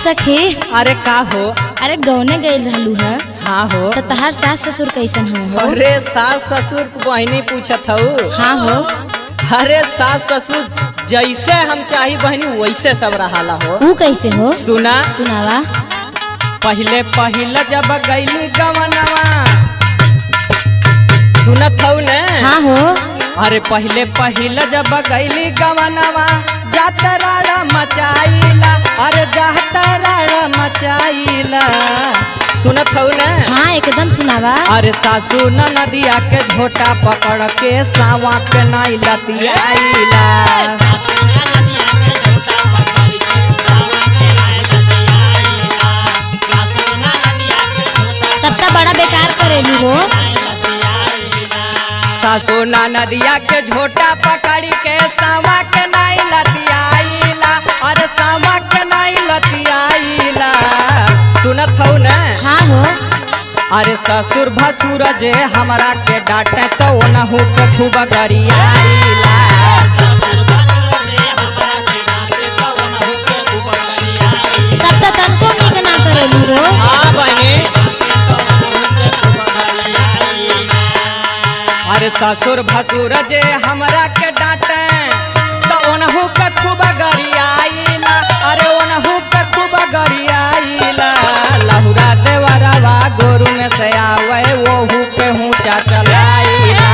सखी। अरे का हो? अरे गौने गई रहलू है। हाँ हो। तो तहार सास ससुर कैसन हो? अरे सास ससुर बहनी पूछत हूँ। हाँ हो। अरे सास ससुर जैसे हम चाही बहनी वैसे सब रहाला हो। वो कैसे हो? सुना सुनावा। पहले पहले जब गईली गवनवा सुनत हूँ ने? हाँ हो। अरे पहले पहले जब गईली गवनवा जातरा मचाइला। अरे जातरा मचाइला सुनत हूँ ने? हाँ एकदम सुनावा। अरे सासू नदिया के झोटा पकड़ के सावा के नाई लतियाइला। तब तो बड़ा बेकार करेलू हो। सासू नदिया के झोटा पकड़ के सावा के नाई लतियाइला। अरे सावा के नाई लतियाइला सुनत हूँ ने? हाँ हो। अरे ससुर भसुर जे हमरा के डांटे तो ओनहु के खूब गरियाइला। तब तो तनको निक ना करेलू हो। हाँ बहनी। अरे ससुर भसुर जे हमरा के डांटे तो ओनहु के खूब गरियाइला। अरे ओनहु के खूब गरियाइला। लहुरा देवरवा गोरु में से आवे वोहू पे ऊंचा चलाइला।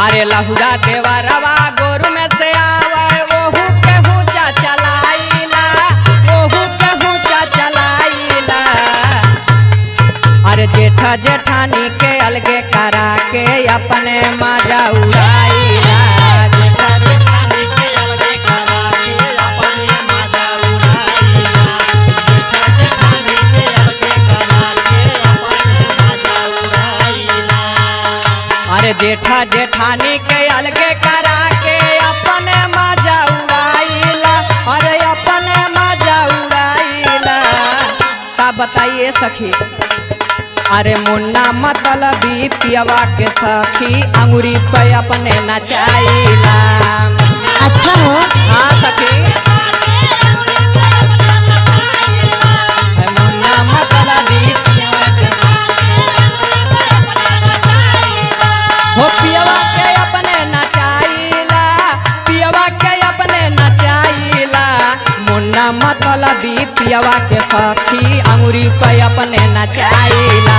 अरे लहुरा देवरवा गोरु में से आवे वोहू पे ऊंचा चलाइला। वोहू पे ऊंचा चलाइला। अरे जेठा जेठानी के अलगे करा के अपने मजा उड़ाइला। जेठा जेठानी के अलगे करा के अपने मजा उड़ाइला। जेठा जेठानी के अलगे करा के अपने मजा उड़ाइला। अरे जेठा जेठानी के अलगे करा के अपने मजा उड़ाइला। अरे अपने मजा उड़ाइला। का बताइए सखी? अरे मुन्ना मतलबी पियवा के सखी अंगूरी पे अपने नचाइला। अच्छा हो। हाँ सखी। मुन्ना मतलबी हो पियवा के अपने नचाइला। पियवा के अपने नचाइला। मुन्ना मतलबी पियवा के सखी अंगूरी पे अपने नचाइला।